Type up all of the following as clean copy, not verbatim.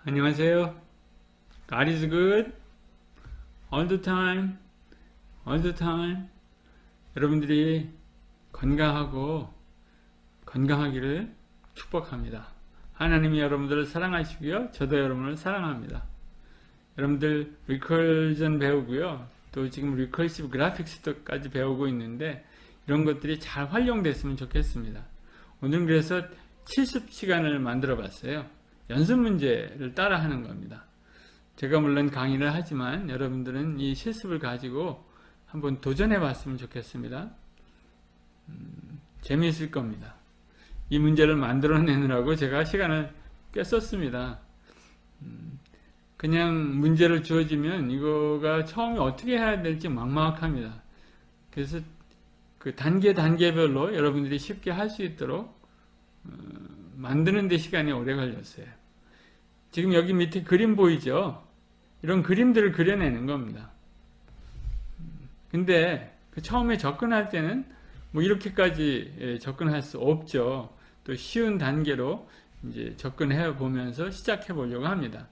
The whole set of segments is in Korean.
안녕하세요. God is good all the time, all the time. 여러분들이 건강하기를 축복합니다. 하나님이 여러분들을 사랑하시고요. 저도 여러분을 사랑합니다. 여러분들 리커전 배우고요. 또 지금 리커시브 그래픽스까지 배우고 있는데 이런 것들이 잘 활용됐으면 좋겠습니다. 오늘은 그래서 70시간을 만들어 봤어요. 연습 문제를 따라 하는 겁니다. 제가 물론 강의를 하지만 여러분들은 이 실습을 가지고 한번 도전해 봤으면 좋겠습니다. 재미있을 겁니다. 이 문제를 만들어내느라고 제가 시간을 꽤 썼습니다. 그냥 문제를 주어지면 이거가 처음에 어떻게 해야 될지 막막합니다. 그래서 그 단계별로 여러분들이 쉽게 할 수 있도록 만드는 데 시간이 오래 걸렸어요. 지금 여기 밑에 그림 보이죠? 이런 그림들을 그려내는 겁니다. 근데 처음에 접근할 때는 뭐 이렇게까지 접근할 수 없죠. 또 쉬운 단계로 이제 접근해 보면서 시작해 보려고 합니다.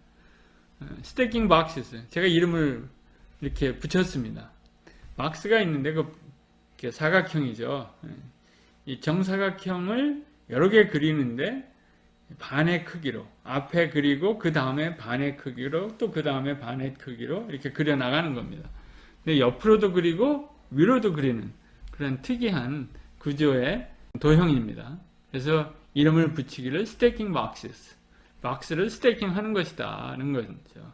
스태킹 박스, 제가 이름을 이렇게 붙였습니다. 박스가 있는데 그 사각형이죠. 이 정사각형을 여러 개 그리는데 반의 크기로 앞에 그리고 그 다음에 반의 크기로 또 그 다음에 반의 크기로 이렇게 그려 나가는 겁니다. 근데 옆으로도 그리고 위로도 그리는 그런 특이한 구조의 도형입니다. 그래서 이름을 붙이기를 스태킹 박스, 박스를 스태킹 하는 것이다 하는 거죠.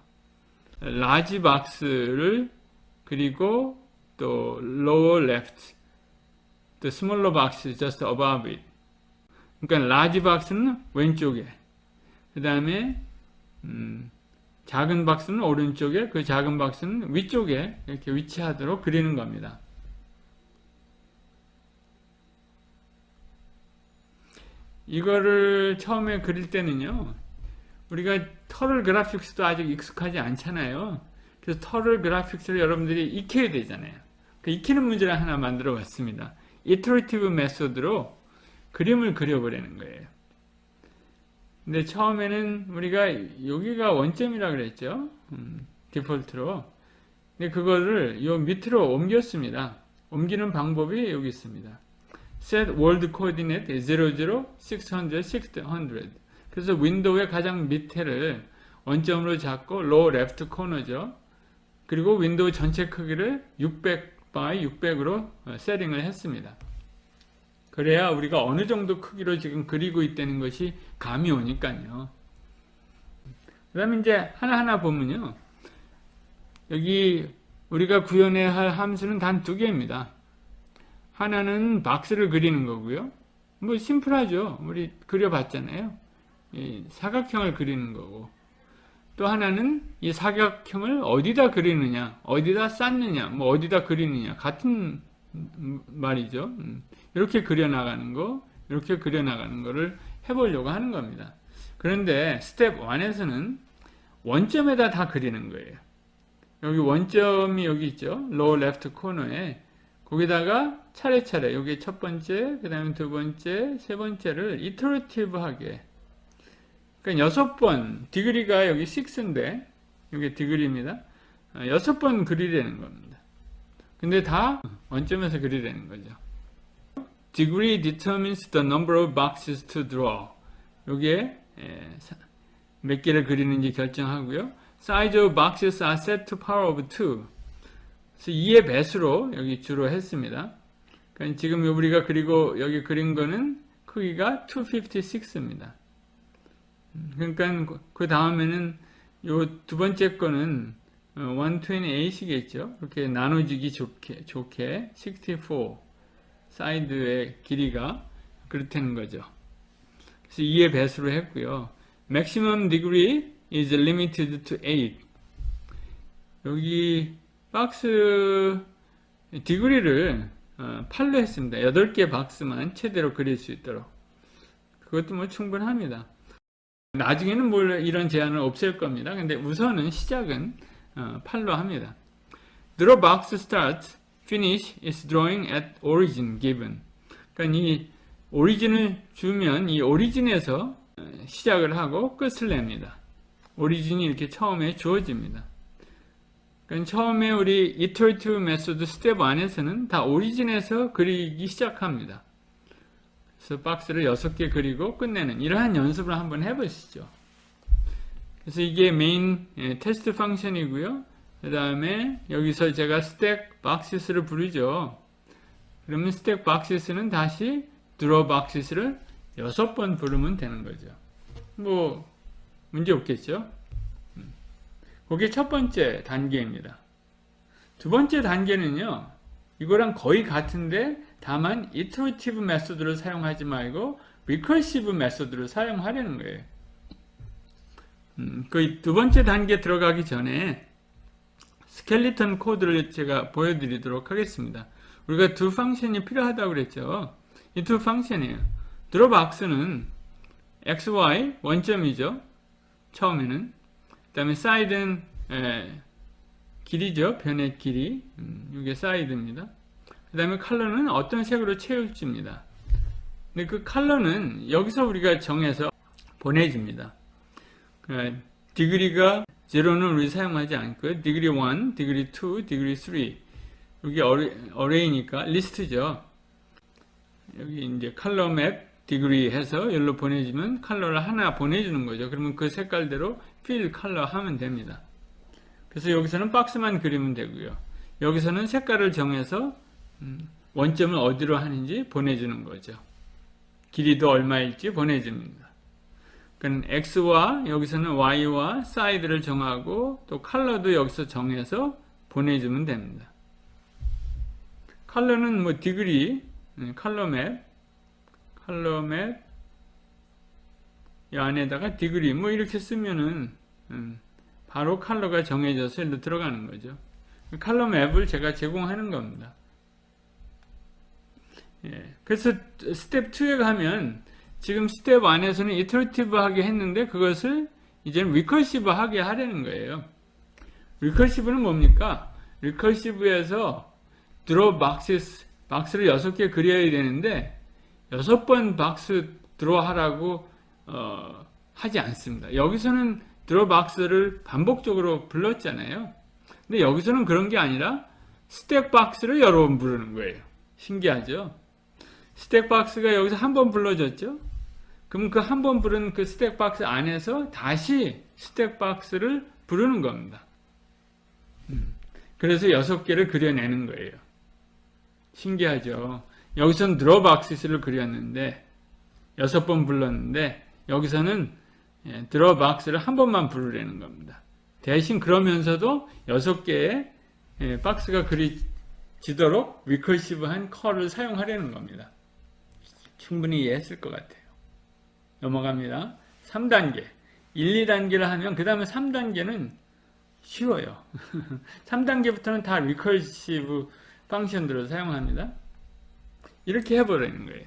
라지 박스를 그리고 또 lower left, the smaller box just above it. 그러니까 라지 박스는 왼쪽에, 그 다음에 작은 박스는 오른쪽에, 그 작은 박스는 위쪽에 이렇게 위치하도록 그리는 겁니다. 이거를 처음에 그릴 때는요, 우리가 터럴 그래픽스도 아직 익숙하지 않잖아요. 그래서 터럴 그래픽스를 여러분들이 익혀야 되잖아요. 그 익히는 문제를 하나 만들어 봤습니다. 이터레이티브 메소드로 그림을 그려보려는 거예요. 근데 처음에는 우리가 여기가 원점이라 그랬죠. 디폴트로. 근데 그거를 요 밑으로 옮겼습니다. 옮기는 방법이 여기 있습니다. set world coordinate 00, 600, 600. 그래서 윈도우의 가장 밑에를 원점으로 잡고 low left corner죠. 그리고 윈도우 전체 크기를 600 by 600으로 세팅을 했습니다. 그래야 우리가 어느 정도 크기로 지금 그리고 있다는 것이 감이 오니까요. 그 다음에 이제 하나하나 보면요. 여기 우리가 구현해야 할 함수는 단 두 개입니다. 하나는 박스를 그리는 거고요. 뭐 심플하죠. 우리 그려봤잖아요. 이 사각형을 그리는 거고. 또 하나는 이 사각형을 어디다 그리느냐, 어디다 쌓느냐, 뭐 어디다 그리느냐. 같은 말이죠. 이렇게 그려나가는 거, 이렇게 그려나가는 거를 해보려고 하는 겁니다. 그런데 스텝 1에서는 원점에다 다 그리는 거예요. 여기 원점이 여기 있죠. lower left corner에 거기다가 차례차례 여기 첫 번째, 그 다음에 두 번째, 세 번째를 이터레이티브하게, 그러니까 6번, 디그리가 여기 6인데 여기 디그리입니다. 6번 그리려는 겁니다. 근데 다 원점에서 그리려는 거죠. Degree determines the number of boxes to draw. 여기에 몇 개를 그리는지 결정하고요. Size of boxes are set to power of 2. 그래서 2의 배수로 여기 주로 했습니다. 그러니까 지금 우리가 그리고 여기 그린 거는 크기가 256입니다. 그러니까 그 다음에는 요 두 번째 거는 128이겠죠. 이렇게 나눠지기 좋게 64 사이드의 길이가 그렇다는 거죠. 그래서 2의 배수로 했고요. Maximum degree is limited to 8. 여기 박스 디그리를 8로 했습니다. 8개 박스만 최대로 그릴 수 있도록. 그것도 뭐 충분합니다. 나중에는 뭘 이런 제한을 없앨 겁니다. 근데 우선은 시작은 8로 합니다. Draw box start, finish is drawing at origin given. 그러니까 이 오리진을 주면 이 오리진에서 시작을 하고 끝을 냅니다. 오리진이 이렇게 처음에 주어집니다. 그러니까 처음에 우리 iterative method 스텝 1에서는 다 오리진에서 그리기 시작합니다. 그래서 박스를 6개 그리고 끝내는 이러한 연습을 한번 해보시죠. 그래서 이게 메인 테스트 펑션이고요. 그 다음에 여기서 제가 스택 박스를 부르죠. 그러면 스택 박스는 다시 draw boxes를 6번 부르면 되는 거죠. 뭐 문제 없겠죠? 그게 첫 번째 단계입니다. 두 번째 단계는요, 이거랑 거의 같은데 다만 iterative 메소드를 사용하지 말고 recursive 메소드를 사용하려는 거예요. 그 두 번째 단계 들어가기 전에 스켈리턴 코드를 제가 보여드리도록 하겠습니다. 우리가 두 펑션이 필요하다고 그랬죠. 이 두 펑션이에요. draw box는 xy 원점이죠. 처음에는. 그 다음에 사이드는 길이죠. 변의 길이. 이게 사이드입니다. 그 다음에 컬러는 어떤 색으로 채울지입니다. 근데 그 컬러는 여기서 우리가 정해서 보내줍니다. 디그리가 0는 우리 사용하지 않고요. 디그리 1, 디그리 2, 디그리 3. 여기 어레이니까 리스트죠. 여기 이제 컬러 맵 디그리 해서 여기로 보내주면 컬러를 하나 보내주는 거죠. 그러면 그 색깔대로 필 컬러 하면 됩니다. 그래서 여기서는 박스만 그리면 되고요. 여기서는 색깔을 정해서 원점을 어디로 하는지 보내주는 거죠. 길이도 얼마일지 보내줍니다. 그러니까 X와 여기서는 Y와 사이드를 정하고 또 컬러도 여기서 정해서 보내주면 됩니다. 컬러는 뭐 디그리, 컬러 맵 이 안에다가 디그리 뭐 이렇게 쓰면은 바로 컬러가 정해져서 일로 들어가는 거죠. 컬러 맵을 제가 제공하는 겁니다. 예, 그래서 스텝 2에 가면 지금 스텝 1에서는 이터레이티브하게 했는데 그것을 이제는 리커시브하게 하려는 거예요. 리커시브는 뭡니까? 리커시브에서 draw boxes, 박스를 6개 그려야 되는데 6번 박스 draw 하라고 하지 않습니다. 여기서는 draw box를 반복적으로 불렀잖아요. 근데 여기서는 그런 게 아니라 스택 박스를 여러 번 부르는 거예요. 신기하죠? 스택 박스가 여기서 한 번 불러졌죠? 그럼 그 한 번 부른 그 스택 박스 안에서 다시 스택 박스를 부르는 겁니다. 그래서 6개를 그려내는 거예요. 신기하죠? 여기서는 draw boxes를 그렸는데 6번 불렀는데 여기서는 draw box를 한 번만 부르려는 겁니다. 대신 그러면서도 6개의 박스가 그려지도록 리커시브한 컬을 사용하려는 겁니다. 충분히 이해했을 것 같아요. 넘어갑니다. 3단계. 1, 2단계를 하면 그 다음에 3단계는 쉬워요. 3단계부터는 다 리커시브 펑션들을 사용합니다. 이렇게 해버리는 거예요.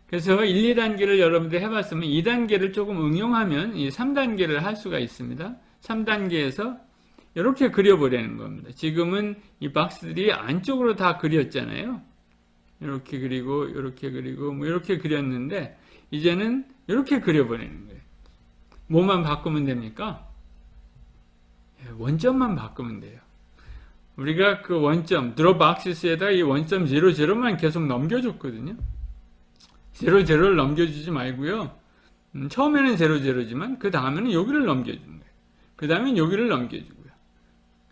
그래서 1, 2단계를 여러분들 해봤으면 2단계를 조금 응용하면 이 3단계를 할 수가 있습니다. 3단계에서 이렇게 그려버리는 겁니다. 지금은 이 박스들이 안쪽으로 다 그렸잖아요. 이렇게 그리고 이렇게 그리고 뭐 이렇게 그렸는데 이제는 이렇게 그려버리는 거예요. 뭐만 바꾸면 됩니까? 원점만 바꾸면 돼요. 우리가 그 원점 draw boxes에다 이 원점 00만 계속 넘겨줬거든요. 00를 넘겨주지 말고요. 처음에는 00지만 그 다음에는 여기를 넘겨주는 거예요. 그 다음엔 여기를 넘겨주고요.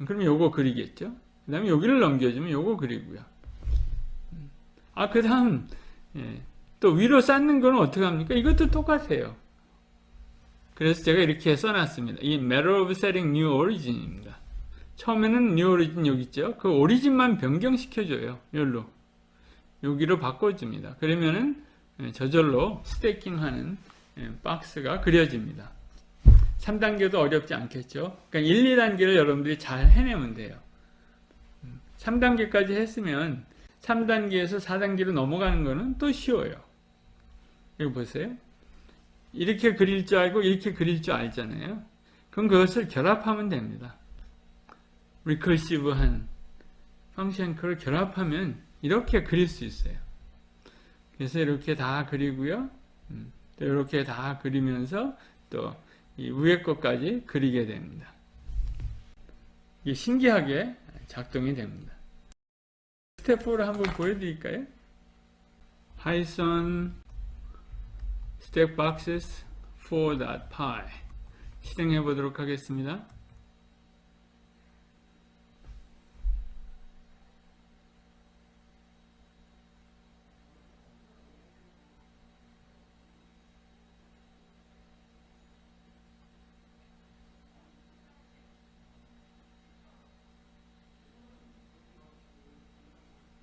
그럼 요거 그리겠죠. 그 다음에 여기를 넘겨주면 요거 그리고요. 그 다음 또 위로 쌓는 거는 어떻게 합니까? 이것도 똑같아요. 그래서 제가 이렇게 써놨습니다. 이 matter of setting new origin입니다. 처음에는 new origin 여기 있죠. 그 오리진만 변경시켜줘요. 여기로 바꿔줍니다. 그러면은 저절로 스태킹하는 박스가 그려집니다. 3단계도 어렵지 않겠죠. 그러니까 1, 2단계를 여러분들이 잘 해내면 돼요. 3단계까지 했으면 3단계에서 4단계로 넘어가는 거는 또 쉬워요. 여기 보세요. 이렇게 그릴 줄 알고 이렇게 그릴 줄 알잖아요. 그럼 그것을 결합하면 됩니다. 리커시브한 펑션 컬을 결합하면 이렇게 그릴 수 있어요. 그래서 이렇게 다 그리고요. 또 이렇게 다 그리면서 또 이 위에 것까지 그리게 됩니다. 이게 신기하게 작동이 됩니다. 스텝 4를 한번 보여드릴까요? Python stack boxes 4.py 실행해 보도록 하겠습니다.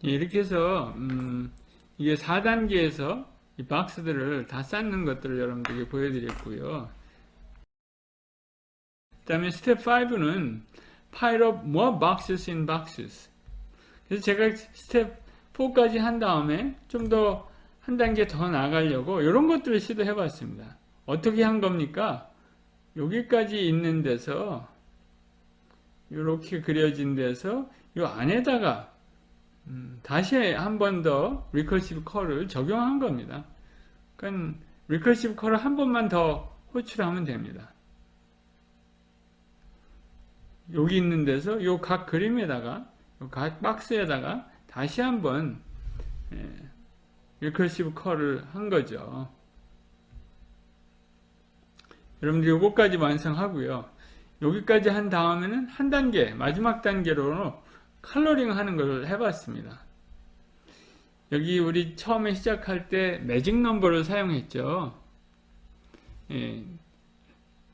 이렇게 해서 이게 4단계에서 이 박스들을 다 쌓는 것들을 여러분들에게 보여드렸고요. 그 다음에 스텝 5는 pile up more boxes in boxes. 그래서 제가 스텝 4까지 한 다음에 좀 더 한 단계 더 나가려고 이런 것들을 시도해 봤습니다. 어떻게 한 겁니까? 여기까지 있는 데서 이렇게 그려진 데서 이 안에다가 다시 한 번 더 리커시브 컬을 적용한 겁니다. 그러니까 리커시브 컬을 한 번만 더 호출하면 됩니다. 여기 있는 데서 이 각 그림에다가 각 박스에다가 다시 한번 리커시브 컬을 한 거죠. 여러분들 요거까지 완성하고요. 여기까지 한 다음에는 한 단계, 마지막 단계로 컬러링 하는 걸 해봤습니다. 여기 우리 처음에 시작할 때 매직 넘버를 사용했죠.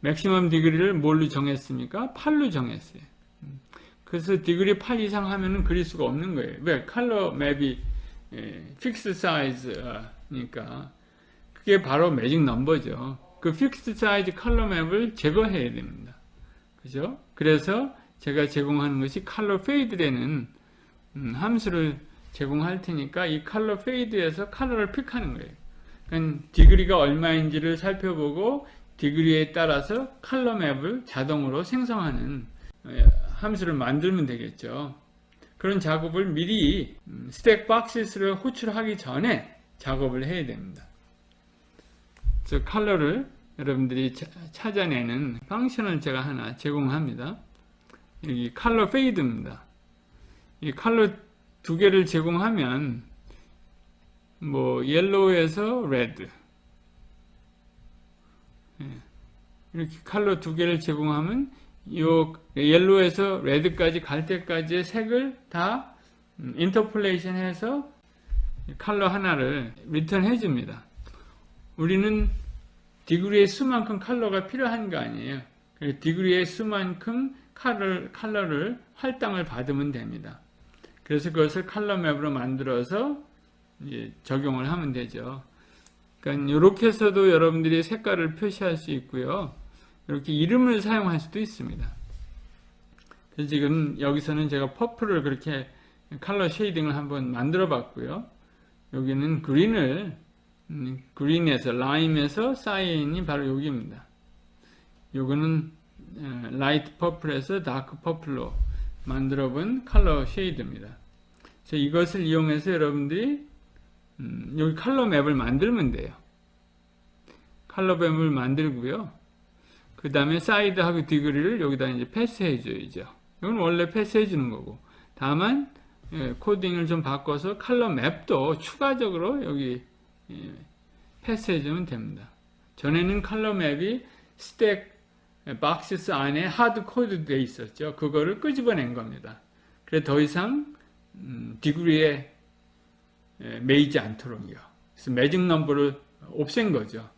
맥시멈 디그리를 뭘로 정했습니까? 8로 정했어요. 그래서 디그리 8 이상 하면은 그릴 수가 없는 거예요. 왜? 컬러 맵이 픽스 사이즈니까. 그게 바로 매직 넘버죠. 그 픽스 사이즈 컬러 맵을 제거해야 됩니다. 그죠? 그래서 제가 제공하는 것이 컬러 페이드라는 함수를 제공할 테니까 이 컬러 페이드에서 컬러를 픽하는 거예요. 그러니까 디그리가 얼마인지를 살펴보고 디그리에 따라서 컬러 맵을 자동으로 생성하는 함수를 만들면 되겠죠. 그런 작업을 미리 스택 박스를 호출하기 전에 작업을 해야 됩니다. 그래서 컬러를 여러분들이 찾아내는 펑션을 제가 하나 제공합니다. 여기 컬러 페이드입니다. 이 컬러 두 개를 제공하면 뭐 옐로우에서 레드 이렇게 컬러 두 개를 제공하면 요 옐로우에서 레드까지 갈 때까지의 색을 다 인터폴레이션 해서 컬러 하나를 리턴 해줍니다. 우리는 디그리의 수만큼 컬러가 필요한 거 아니에요. 디그리의 수만큼 컬러를 할당을 받으면 됩니다. 그래서 그것을 컬러 맵으로 만들어서 적용을 하면 되죠. 그러니까 이렇게 해서도 여러분들이 색깔을 표시할 수 있고요. 이렇게 이름을 사용할 수도 있습니다. 그래서 지금 여기서는 제가 퍼플을 그렇게 컬러 쉐이딩을 한번 만들어 봤고요. 여기는 그린에서 라임에서 사인이 바로 여기입니다. 요거는 라이트 퍼플에서 다크 퍼플로 만들어 본 컬러 쉐이드입니다. 그래서 이것을 이용해서 여러분들이 여기 컬러 맵을 만들면 돼요. 컬러 맵을 만들고요. 그 다음에 사이드하고 디그리를 여기다 이제 패스해 줘야죠. 이건 원래 패스해 주는 거고. 다만 코딩을 좀 바꿔서 컬러 맵도 추가적으로 여기 패스해 주면 됩니다. 전에는 컬러 맵이 스택 박스 안에 하드 코드 되어 있었죠. 그거를 끄집어낸 겁니다. 그래서 더 이상 디그리에 매이지 않도록요. 그래서 매직 넘버를 없앤 거죠.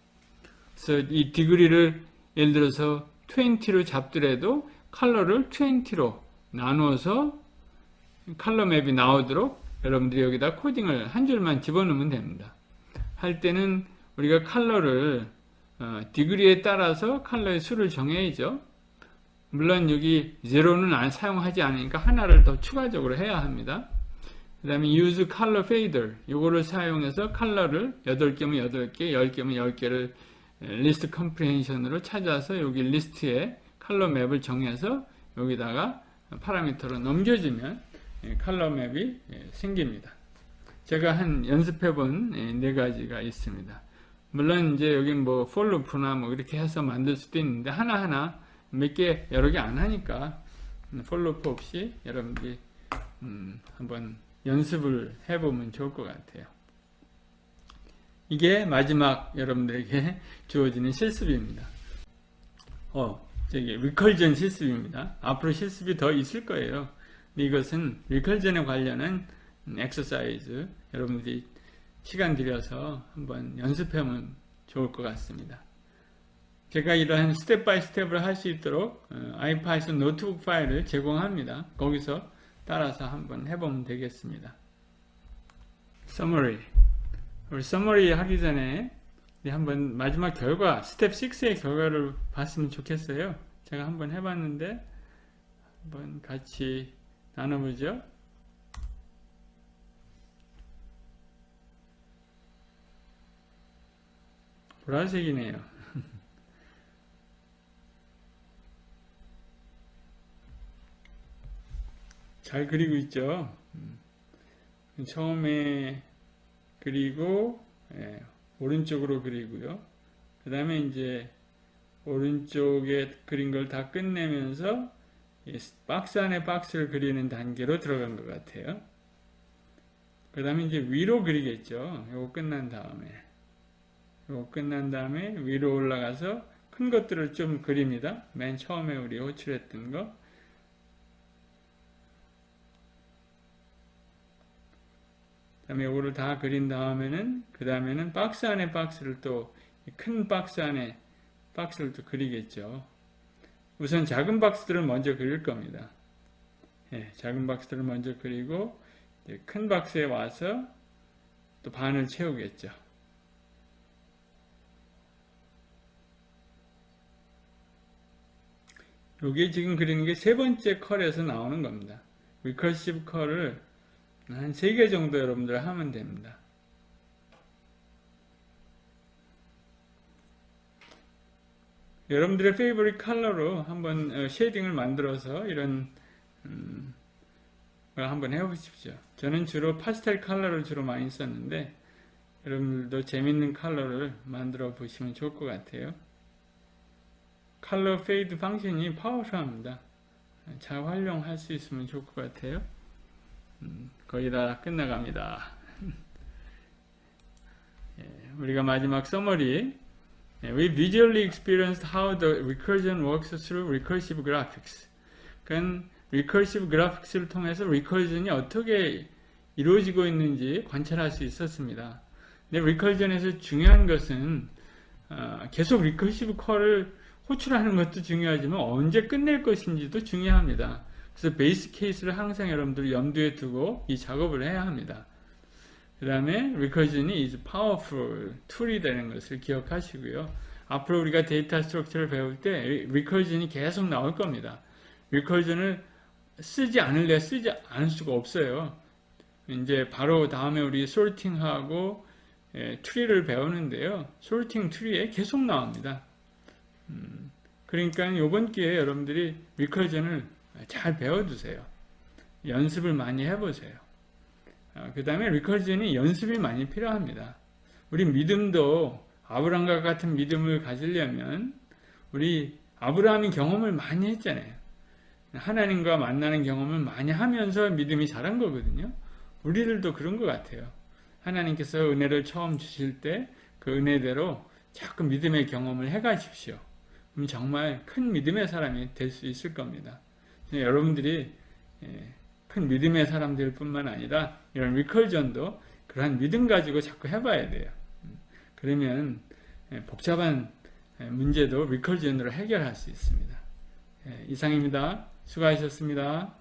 그래서 이 디그리를 예를 들어서 20로 잡더라도 컬러를 20로 나누어서 컬러 맵이 나오도록 여러분들이 여기다 코딩을 한 줄만 집어넣으면 됩니다. 할 때는 우리가 컬러를 디그리에 따라서 컬러의 수를 정해야죠. 물론 여기 제로는 사용하지 않으니까 하나를 더 추가적으로 해야 합니다. 그 다음에 use color fader, 이거를 사용해서 컬러를 8개면 8개, 10개면 10개를 리스트 컴프레hension으로 찾아서 여기 리스트에 컬러 맵을 정해서 여기다가 파라미터로 넘겨주면 컬러 맵이 생깁니다. 제가 한 연습해본 4가지가 있습니다. 물론 이제 여기 뭐 for loop나 뭐 이렇게 해서 만들 수도 있는데 하나하나 몇 개, 여러 개 안 하니까 for loop 없이 여러분들이 한번 연습을 해보면 좋을 것 같아요. 이게 마지막 여러분들에게 주어지는 실습입니다. 저기 리컬전 실습입니다. 앞으로 실습이 더 있을 거예요. 근데 이것은 리컬전에 관련한 엑서사이즈, 여러분들이 시간 들여서 한번 연습하면 좋을 것 같습니다. 제가 이러한 스텝 바이 스텝을 할 수 있도록 아이파이썬 노트북 파일을 제공합니다. 거기서 따라서 한번 해보면 되겠습니다. 우리 서머리 하기 전에 한번 마지막 결과, 스텝 6의 결과를 봤으면 좋겠어요. 제가 한번 해봤는데 한번 같이 나눠보죠. 보라색이네요. 잘 그리고 있죠. 처음에 그리고 오른쪽으로 그리고요. 그 다음에 이제 오른쪽에 그린 걸 다 끝내면서 박스 안에 박스를 그리는 단계로 들어간 것 같아요. 그 다음에 이제 위로 그리겠죠. 이거 끝난 다음에 위로 올라가서 큰 것들을 좀 그립니다. 맨 처음에 우리 호출했던 거. 그 다음에 이거를 다 그린 다음에는 그 다음에는 박스 안에 박스를 또 큰 박스 안에 박스를 또 그리겠죠. 우선 작은 박스들을 먼저 그릴 겁니다. 작은 박스들을 먼저 그리고 이제 큰 박스에 와서 또 반을 채우겠죠. 이게 지금 그리는 게 세 번째 컬에서 나오는 겁니다. 리커시브 컬을 한 3개 정도 여러분들 하면 됩니다. 여러분들의 페이보릿 컬러로 한번 쉐이딩을 만들어서 이런 걸 한번 해보십시오. 저는 주로 파스텔 컬러를 주로 많이 썼는데 여러분들도 재밌는 컬러를 만들어 보시면 좋을 것 같아요. 컬러 페이드 펑션이 파워풀합니다. 잘 활용할 수 있으면 좋을 것 같아요. 거의 다 끝나갑니다. 우리가 마지막 서머리. We visually experienced how the recursion works through recursive graphics. 그러니까 recursive graphics를 통해서 recursion이 어떻게 이루어지고 있는지 관찰할 수 있었습니다. 근데 recursion에서 중요한 것은 계속 recursive 컬을 호출하는 것도 중요하지만 언제 끝낼 것인지도 중요합니다. 그래서 베이스 케이스를 항상 여러분들이 염두에 두고 이 작업을 해야 합니다. 그 다음에 recursion이 is powerful 툴이 되는 것을 기억하시고요. 앞으로 우리가 데이터 스트럭처를 배울 때 recursion이 계속 나올 겁니다. recursion을 쓰지 않을 수가 없어요. 이제 바로 다음에 우리 sorting하고 트리를 배우는데요. sorting 트리에 계속 나옵니다. 그러니까 이번 기회에 여러분들이 recursion을 잘 배워두세요. 연습을 많이 해보세요. 그 다음에 리커전이 연습이 많이 필요합니다. 우리 믿음도 아브라함과 같은 믿음을 가지려면 우리 아브라함이 경험을 많이 했잖아요. 하나님과 만나는 경험을 많이 하면서 믿음이 자란 거거든요. 우리들도 그런 것 같아요. 하나님께서 은혜를 처음 주실 때 그 은혜대로 자꾸 믿음의 경험을 해가십시오. 그럼 정말 큰 믿음의 사람이 될 수 있을 겁니다. 여러분들이 큰 믿음의 사람들 뿐만 아니라 이런 리컬전도 그러한 믿음 가지고 자꾸 해봐야 돼요. 그러면 복잡한 문제도 리컬전으로 해결할 수 있습니다. 이상입니다. 수고하셨습니다.